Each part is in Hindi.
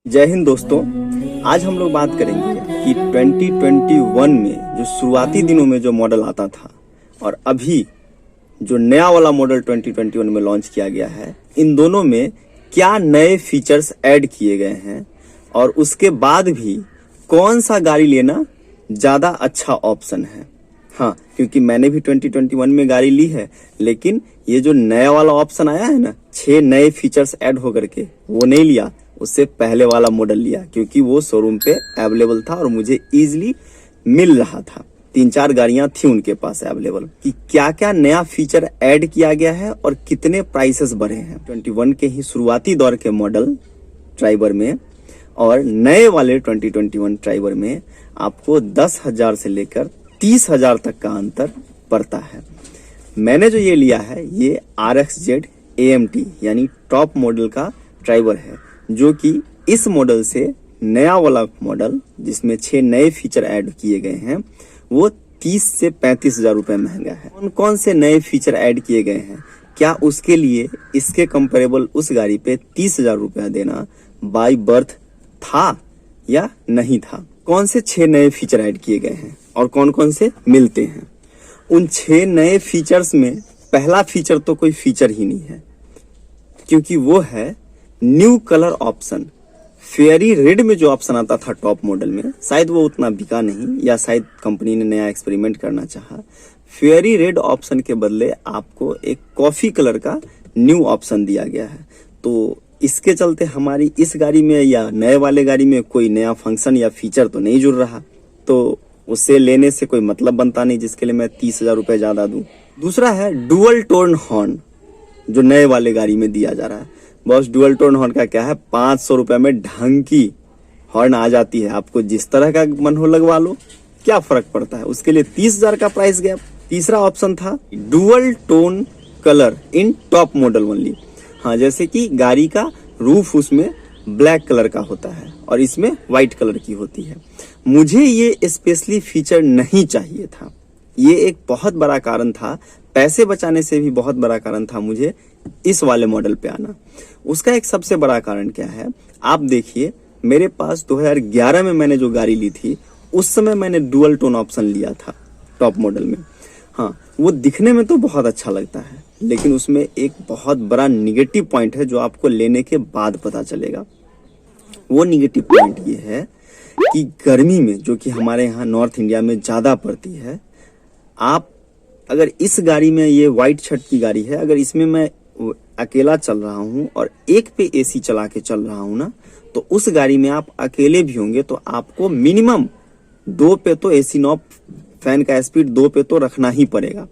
जय हिंद दोस्तों। आज हम लोग बात करेंगे कि 2021 में जो शुरुआती दिनों में जो मॉडल आता था और अभी जो नया वाला मॉडल 2021 में लॉन्च किया गया है, इन दोनों में क्या नए फीचर्स ऐड किए गए हैं और उसके बाद भी कौन सा गाड़ी लेना ज़्यादा अच्छा ऑप्शन है। हाँ, क्योंकि मैंने भी 2021 में गाड़ी ली है, लेकिन ये जो नया वाला ऑप्शन आया है ना, 6 नए फीचर्स ऐड होकर के, वो नहीं लिया, उससे पहले वाला मॉडल लिया क्योंकि वो शोरूम पे अवेलेबल था और मुझे इजीली मिल रहा था। 3-4 गाड़ियां थी उनके पास अवेलेबल। कि क्या क्या नया फीचर ऐड किया गया है और कितने प्राइसेस बढ़े हैं 21 के ही शुरुआती दौर के मॉडल ट्राइबर में और नए वाले 2021 ट्राइबर में आपको 10,000 से लेकर 30,000 तक का अंतर पड़ता है। मैंने जो ये लिया है ये RXZ AMT यानी टॉप मॉडल का ट्राइबर है, जो कि इस मॉडल से नया वाला मॉडल जिसमें 6 नए फीचर ऐड किए गए हैं वो 30 से 35,000 रुपए महंगा है। कौन कौन से नए फीचर ऐड किए गए हैं, क्या उसके लिए इसके कंपेरेबल उस गाड़ी पे 30,000 रुपया देना बाय बर्थ था या नहीं था, कौन से 6 नए फीचर ऐड किए गए हैं और कौन कौन से मिलते हैं। उन 6 नए फीचर्स में पहला फीचर तो कोई फीचर ही नहीं है, क्योंकि वो है new colour option. Fairy red में जो ऑप्शन आता था टॉप मॉडल में, शायद वो उतना बिका नहीं या शायद कंपनी ने नया एक्सपेरिमेंट करना चाहा। फेयरी रेड ऑप्शन के बदले आपको एक कॉफी कलर का न्यू ऑप्शन दिया गया है। तो इसके चलते हमारी इस गाड़ी में या नए वाले गाड़ी में कोई नया फंक्शन या फीचर तो नहीं जुड़ रहा, तो उसे लेने से कोई मतलब बनता नहीं जिसके लिए मैं 30,000 रुपए ज्यादा दूं। दूसरा है डुअल टोन हॉर्न जो नए वाले गाड़ी में दिया जा रहा है। बॉस, डुअल टोन हॉर्न का क्या है, 500 रुपए में ढंग की हॉर्न आ जाती है, आपको जिस तरह का मन हो लगवा लो, क्या फर्क पड़ता है। उसके लिए 30,000 का प्राइस गैप। तीसरा ऑप्शन था डुअल टोन कलर इन टॉप मॉडल ओनली। हाँ, जैसे कि गाड़ी का रूफ उसमें ब्लैक कलर का होता है और इसमें व्हाइट कलर की होती है। मुझे ये स्पेशली फीचर नहीं चाहिए था। ये एक बहुत बड़ा कारण था, पैसे बचाने से भी बहुत बड़ा कारण था मुझे इस वाले मॉडल पे आना। उसका एक सबसे बड़ा कारण क्या है, आप देखिए, मेरे पास 2011 में मैंने जो गाड़ी ली थी उस समय मैंने डुअल टोन ऑप्शन लिया था टॉप मॉडल में। हाँ, वो दिखने में तो बहुत अच्छा लगता है, लेकिन उसमें एक बहुत बड़ा निगेटिव पॉइंट है जो आपको लेने के बाद पता चलेगा। वो निगेटिव पॉइंट ये है कि गर्मी में, जो कि हमारे यहाँ नॉर्थ इंडिया में ज्यादा पड़ती है, आप अगर इस गाड़ी में, ये व्हाइट छत की गाड़ी है, अगर इसमें मैं अकेला चल रहा हूँ और एक पे एसी चला के चल रहा हूँ ना, तो उस गाड़ी में आप अकेले भी होंगे तो आपको मिनिमम 2 पे तो एसी नॉब, फैन का स्पीड 2 पे तो रखना ही पड़ेगा।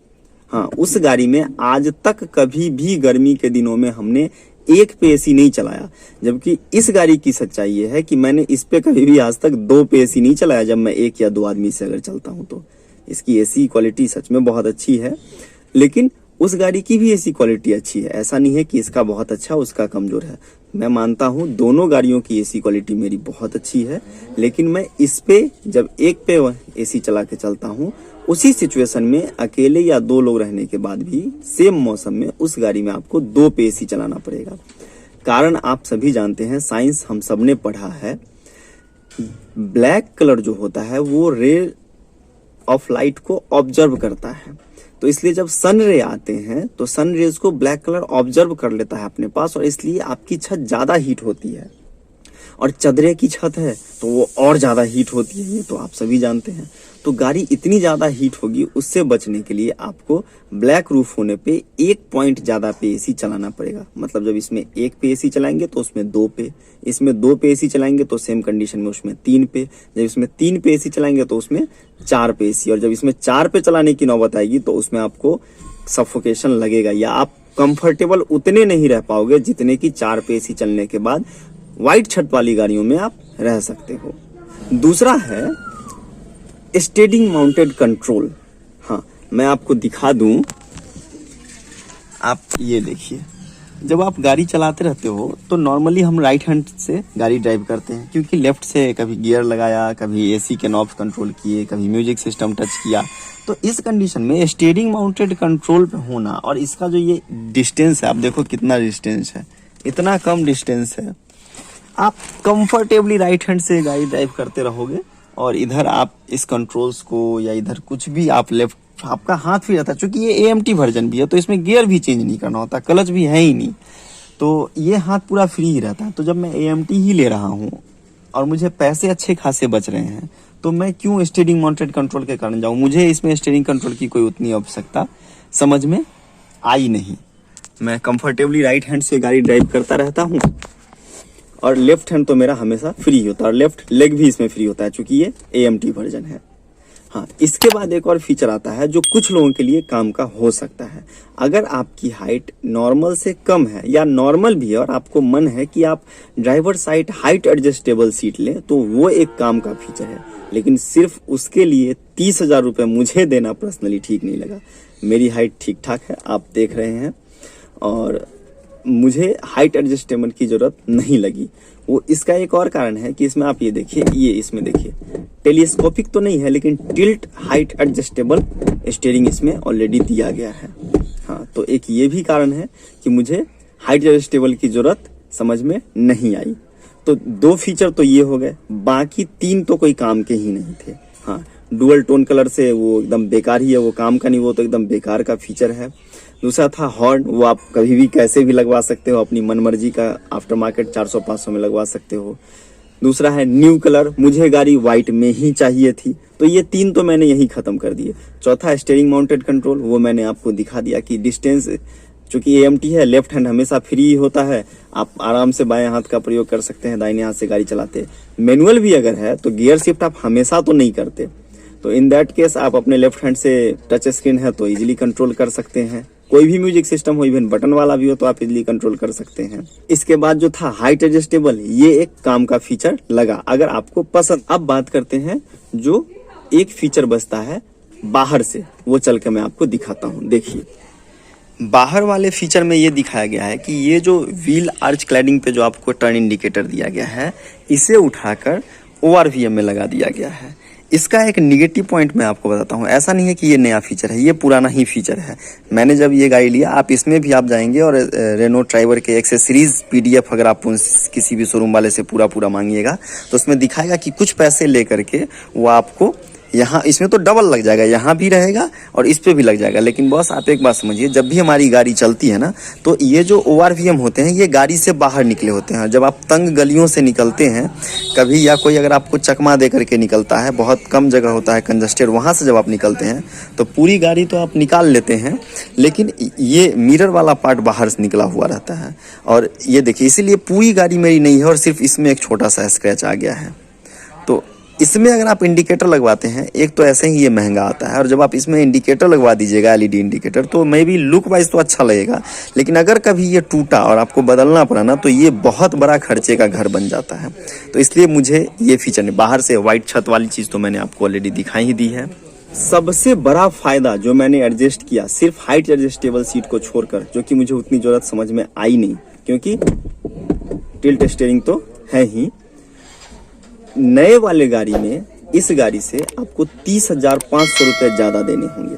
हाँ, उस गाड़ी में आज तक कभी भी गर्मी के दिनों में हमने 1 पे एसी नहीं चलाया, जबकि इस गाड़ी की सच्चाई ये है कि मैंने इस पे कभी भी आज तक 2 पे एसी नहीं चलाया जब मैं 1 या 2 आदमी से अगर चलता हूँ तो। इसकी एसी क्वालिटी सच में बहुत अच्छी है, लेकिन उस गाड़ी की भी एसी क्वालिटी अच्छी है। ऐसा नहीं है कि इसका बहुत अच्छा उसका कमजोर है। मैं मानता हूँ दोनों गाड़ियों की एसी क्वालिटी मेरी बहुत अच्छी है, लेकिन मैं इस पे जब 1 पे एसी चला के चलता हूँ, उसी सिचुएशन में अकेले या 2 लोग रहने के बाद भी सेम मौसम में उस गाड़ी में आपको 2 पे एसी चलाना पड़ेगा। कारण आप सभी जानते हैं, साइंस हम सबने पढ़ा है, ब्लैक कलर जो होता है वो रे ऑफ लाइट को ऑब्जर्व करता है। तो इसलिए जब सन रे आते हैं तो सन रेज को ब्लैक कलर ऑब्जर्व कर लेता है अपने पास, और इसलिए आपकी छत ज्यादा हीट होती है। और चदरे की छत है तो वो और ज्यादा हीट होती है, ये तो आप सभी जानते हैं। तो गाड़ी इतनी ज्यादा हीट होगी, उससे बचने के लिए आपको ब्लैक रूफ होने पे 1 पॉइंट ज्यादा पे एसी चलाना पड़ेगा। मतलब जब इसमें 1 पे एसी चलाएंगे तो उसमें 2 पे, इसमें 2 पे एसी चलाएंगे तो सेम कंडीशन में उसमें 3 पे, जब इसमें 3 पे एसी चलाएंगे तो उसमें 4 पे एसी, और जब इसमें 4 पे चलाने की नौबत आएगी तो उसमें आपको सफोकेशन लगेगा या आप कंफर्टेबल उतने नहीं रह पाओगे जितने की 4 पे एसी चलने के बाद व्हाइट छत वाली गाड़ियों में आप रह सकते हो। दूसरा है स्टेयरिंग माउंटेड कंट्रोल। हाँ, मैं आपको दिखा दूं, आप ये देखिए, जब आप गाड़ी चलाते रहते हो तो नॉर्मली हम राइट हैंड से गाड़ी ड्राइव करते हैं, क्योंकि लेफ्ट से कभी गियर लगाया, कभी एसी के नॉब्स कंट्रोल किए, कभी म्यूजिक सिस्टम टच किया। तो इस कंडीशन में स्टीयरिंग माउंटेड कंट्रोल पे होना, और इसका जो ये डिस्टेंस है, आप देखो कितना डिस्टेंस है, इतना कम डिस्टेंस है, आप कंफर्टेबली राइट हैंड से गाड़ी ड्राइव करते रहोगे और इधर आप इस कंट्रोल्स को या इधर कुछ भी आप लेफ्ट, आपका हाथ फ्री रहता है। चूंकि ये AMT वर्जन भी है तो इसमें गियर भी चेंज नहीं करना होता, क्लच भी है ही नहीं, तो ये हाथ पूरा फ्री ही रहता है। तो जब मैं AMT ही ले रहा हूँ और मुझे पैसे अच्छे खासे बच रहे हैं तो मैं क्यों स्टीयरिंग माउंटेड कंट्रोल के कारण जाऊँ। मुझे इसमें स्टीयरिंग कंट्रोल की कोई उतनी आवश्यकता समझ में आई नहीं। मैं कंफर्टेबली राइट हैंड से गाड़ी ड्राइव करता रहता हूँ और लेफ्ट हैंड तो मेरा हमेशा फ्री होता है और लेफ्ट लेग भी इसमें फ्री होता है चूंकि ये AMT वर्जन है। हाँ, इसके बाद एक और फीचर आता है जो कुछ लोगों के लिए काम का हो सकता है। अगर आपकी हाइट नॉर्मल से कम है या नॉर्मल भी है और आपको मन है कि आप driver side height adjustable seat लें तो वो एक काम का फीचर है, लेकिन सिर्फ उसके लिए 30,000 रुपये मुझे देना पर्सनली ठीक नहीं लगा। मेरी हाइट ठीक ठाक है, आप देख रहे हैं, और मुझे हाइट एडजस्टेबल की जरूरत नहीं लगी। वो इसका एक और कारण है कि इसमें आप ये देखिए, ये इसमें देखिए टेलीस्कोपिक तो नहीं है लेकिन टिल्ट हाइट एडजस्टेबल स्टीयरिंग इसमें ऑलरेडी दिया गया है। हाँ, तो एक ये भी कारण है कि मुझे हाइट एडजस्टेबल की जरूरत समझ में नहीं आई। तो 2 फीचर तो ये हो गए, बाकी 3 तो कोई काम के ही नहीं थे। हाँ, डुअल टोन कलर से वो एकदम बेकार ही है, वो काम का नहीं, वो तो एकदम बेकार का फीचर है। दूसरा था हॉर्न, वो आप कभी भी कैसे भी लगवा सकते हो, अपनी मनमर्जी का आफ्टर मार्केट 400-500 में लगवा सकते हो। दूसरा है न्यू कलर, मुझे गाड़ी व्हाइट में ही चाहिए थी, तो ये 3 तो मैंने यही खत्म कर दिए। चौथा स्टीयरिंग माउंटेड कंट्रोल, वो मैंने आपको दिखा दिया कि डिस्टेंस, चूंकि AMT है, लेफ्ट हैंड हमेशा फ्री होता है, आप आराम से बाएं हाथ का प्रयोग कर सकते हैं दाहिने हाथ से गाड़ी चलाते। मैनुअल भी अगर है तो गियर शिफ्ट आप हमेशा तो नहीं करते, तो इन दैट केस आप अपने लेफ्ट हैंड से टच स्क्रीन है तो इजीली कंट्रोल कर सकते हैं। कोई भी म्यूजिक सिस्टम हो, इवन बटन वाला भी हो, तो आप इजीली कंट्रोल कर सकते हैं। इसके बाद जो था हाइट एडजस्टेबल, ये एक काम का फीचर लगा अगर आपको पसंद। अब बात करते हैं जो एक फीचर बचता है बाहर से, वो चल के मैं आपको दिखाता हूँ। देखिए, बाहर वाले फीचर में ये दिखाया गया है कि ये जो व्हील आर्च क्लैडिंग पे जो आपको टर्न इंडिकेटर दिया गया है, इसे उठाकर ORVM में लगा दिया गया है। इसका एक निगेटिव पॉइंट मैं आपको बताता हूँ, ऐसा नहीं है कि ये नया फीचर है, ये पुराना ही फीचर है। मैंने जब ये गाड़ी लिया, आप इसमें भी आप जाएंगे और रेनो ड्राइवर के एक्सेसरीज PDF अगर आप किसी भी शोरूम वाले से पूरा मांगिएगा तो उसमें दिखाएगा कि कुछ पैसे लेकर के वो आपको यहाँ, इसमें तो डबल लग जाएगा, यहाँ भी रहेगा और इस पे भी लग जाएगा। लेकिन बॉस आप एक बात समझिए, जब भी हमारी गाड़ी चलती है ना, तो ये जो ORVM होते हैं ये गाड़ी से बाहर निकले होते हैं। जब आप तंग गलियों से निकलते हैं कभी, या कोई अगर आपको चकमा दे करके निकलता है, बहुत कम जगह होता है कंजस्टेड, वहाँ से जब आप निकलते हैं तो पूरी गाड़ी तो आप निकाल लेते हैं, लेकिन ये मिरर वाला पार्ट बाहर से निकला हुआ रहता है। और ये देखिए, इसीलिए पूरी गाड़ी मेरी नहीं है और सिर्फ इसमें एक छोटा सा स्क्रैच आ गया है। तो इसमें अगर आप इंडिकेटर लगवाते हैं, एक तो ऐसे ही ये महंगा आता है, और जब आप इसमें इंडिकेटर लगवा दीजिएगा LED इंडिकेटर, तो मे बी लुक वाइज तो अच्छा लगेगा, लेकिन अगर कभी ये टूटा और आपको बदलना पड़ा ना, तो ये बहुत बड़ा खर्चे का घर बन जाता है। तो इसलिए मुझे ये फीचर नहीं, बाहर से व्हाइट छत वाली चीज़ तो मैंने आपको ऑलरेडी दिखाई ही दी है। सबसे बड़ा फायदा जो मैंने एडजस्ट किया, सिर्फ हाइट एडजस्टेबल सीट को छोड़कर, जो कि मुझे उतनी जरूरत समझ में आई नहीं, क्योंकि टिल्ट स्टीयरिंग तो है ही। नए वाले गाड़ी में इस गाड़ी से आपको 30,500 रुपये ज्यादा देने होंगे।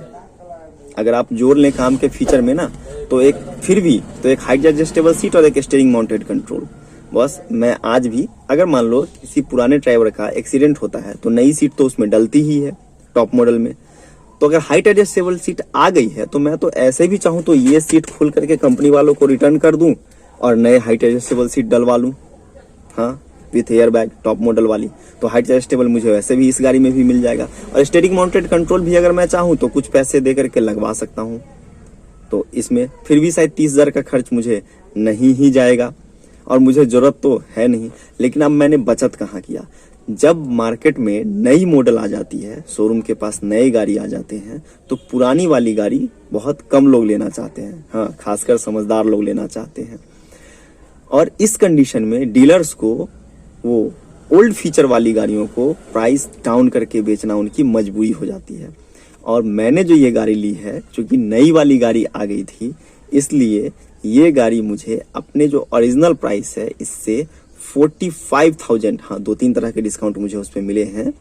अगर आप जोड़ लें काम के फीचर में ना, तो एक फिर भी तो एक हाइट एडजस्टेबल सीट और एक स्टीयरिंग माउंटेड कंट्रोल। बस मैं आज भी, अगर मान लो किसी पुराने ड्राइवर का एक्सीडेंट होता है तो नई सीट तो उसमें डलती ही है टॉप मॉडल में, तो अगर हाइट एडजस्टेबल सीट आ गई है तो मैं तो ऐसे भी चाहूँ तो ये सीट खोल करके कंपनी वालों को रिटर्न कर दूं और नए हाइट एडजस्टेबल सीट डलवा लूं। हाँ, with air bag top model वाली। तो हाइट एडजस्टेबल मुझे वैसे भी इस गाड़ी में भी मिल जाएगा, और स्टीयरिंग माउंटेड कंट्रोल भी अगर मैं चाहूँ तो कुछ पैसे दे करके लगवा सकता हूँ। तो इसमें फिर भी शायद 30,000 का खर्च मुझे नहीं ही जाएगा, और मुझे जरूरत तो है नहीं। लेकिन अब मैंने बचत कहाँ किया, जब मार्केट में नई मॉडल आ जाती है, शोरूम के पास नई गाड़ी आ जाते हैं, तो पुरानी वाली गाड़ी बहुत कम लोग लेना चाहते हैं। हाँ, खासकर समझदार लोग लेना चाहते हैं। और इस कंडीशन में डीलर्स को वो ओल्ड फीचर वाली गाड़ियों को प्राइस डाउन करके बेचना उनकी मजबूरी हो जाती है। और मैंने जो ये गाड़ी ली है, चूंकि नई वाली गाड़ी आ गई थी, इसलिए ये गाड़ी मुझे अपने जो ओरिजिनल प्राइस है इससे 45,000, हाँ 2-3 तरह के डिस्काउंट मुझे उस पर मिले हैं,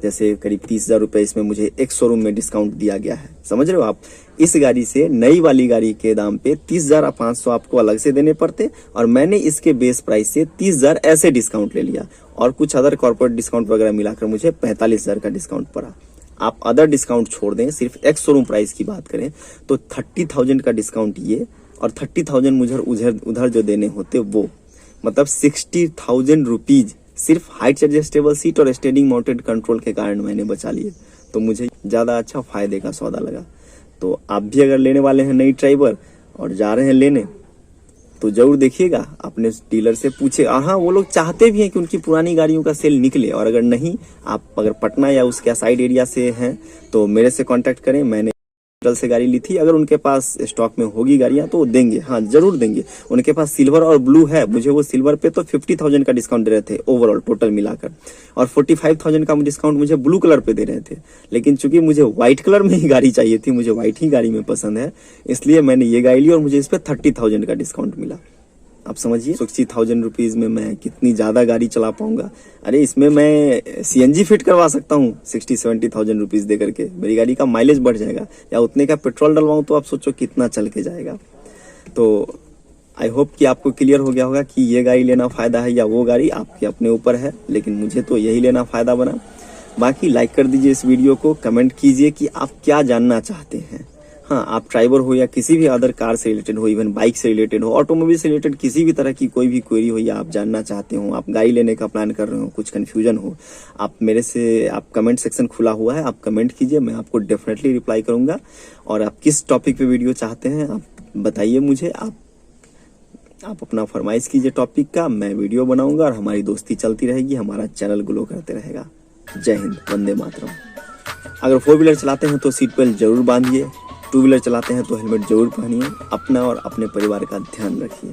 जैसे करीब 30,000 रुपये इसमें मुझे एक शोरूम में डिस्काउंट दिया गया है, समझ रहे हो आप। इस गाड़ी से नई वाली गाड़ी के दाम पे 30,500 आपको अलग से देने पड़ते, और मैंने इसके बेस प्राइस से 30,000 ऐसे डिस्काउंट ले लिया, और कुछ अदर कॉर्पोरेट डिस्काउंट वगैरह मिलाकर मुझे 45,000 का डिस्काउंट पड़ा। आप अदर डिस्काउंट छोड़ दें, सिर्फ एक्स शोरूम प्राइस की बात करें तो 30,000 का डिस्काउंट ये, और 30,000 मुझे उधर जो देने होते वो, मतलब 60,000 रुपीज सिर्फ हाइट एडजस्टेबल सीट और स्टेयरिंग माउंटेड कंट्रोल के कारण मैंने बचा लिए। तो मुझे ज़्यादा अच्छा फायदे का सौदा लगा। तो आप भी अगर लेने वाले हैं नई ट्राइबर और जा रहे हैं लेने, तो जरूर देखिएगा, अपने डीलर से पूछे। और हाँ, वो लोग चाहते भी हैं कि उनकी पुरानी गाड़ियों का सेल निकले, और अगर नहीं, आप अगर पटना या उसके साइड एरिया से हैं तो मेरे से कांटेक्ट करें। मैंने से गाड़ी ली थी, अगर उनके पास स्टॉक में होगी गाड़ियां तो देंगे, हाँ जरूर देंगे। उनके पास सिल्वर और ब्लू है, मुझे वो सिल्वर पे तो 50,000 का डिस्काउंट दे रहे थे ओवरऑल टोटल मिलाकर, और 45,000 का डिस्काउंट मुझे ब्लू कलर पे दे रहे थे। लेकिन चूंकि मुझे व्हाइट कलर में ही गाड़ी चाहिए थी, मुझे व्हाइट ही गाड़ी में पसंद है, इसलिए मैंने ये गाड़ी ली और मुझे इस पर 30,000 का डिस्काउंट मिला। आप समझिए 60,000 रुपीज में मैं कितनी ज्यादा गाड़ी चला पाऊंगा। अरे इसमें मैं सीएनजी फिट करवा सकता हूँ 60-70,000 रुपीज दे करके, मेरी गाड़ी का माइलेज बढ़ जाएगा, या उतने का पेट्रोल डलवाऊं तो आप सोचो कितना चल के जाएगा। तो आई होप कि आपको क्लियर हो गया होगा कि ये गाड़ी लेना फायदा है या वो गाड़ी, आपके अपने ऊपर है, लेकिन मुझे तो यही लेना फायदा बना। बाकी लाइक कर दीजिए इस वीडियो को, कमेंट कीजिए कि आप क्या जानना चाहते हैं। हाँ, आप ड्राइवर हो या किसी भी अदर कार से रिलेटेड हो, इवन बाइक से रिलेटेड हो, ऑटोमोबाइल से रिलेटेड किसी भी तरह की कोई भी क्वेरी हो, या आप जानना चाहते हो, आप गाड़ी लेने का प्लान कर रहे हो, कुछ कंफ्यूजन हो, आप मेरे से, आप कमेंट सेक्शन खुला हुआ है, आप कमेंट कीजिए, मैं आपको डेफिनेटली रिप्लाई करूंगा। और आप किस टॉपिक पे वीडियो चाहते हैं आप बताइए मुझे, आप अपना फरमाइश कीजिए टॉपिक का, मैं वीडियो बनाऊंगा और हमारी दोस्ती चलती रहेगी, हमारा चैनल ग्रो करते रहेगा। जय हिंद, वंदे मातरम। अगर 4 व्हीलर चलाते हैं तो सीट बेल्ट जरूर बांधिए, 2 व्हीलर चलाते हैं तो हेलमेट जरूर पहनिए, अपना और अपने परिवार का ध्यान रखिए।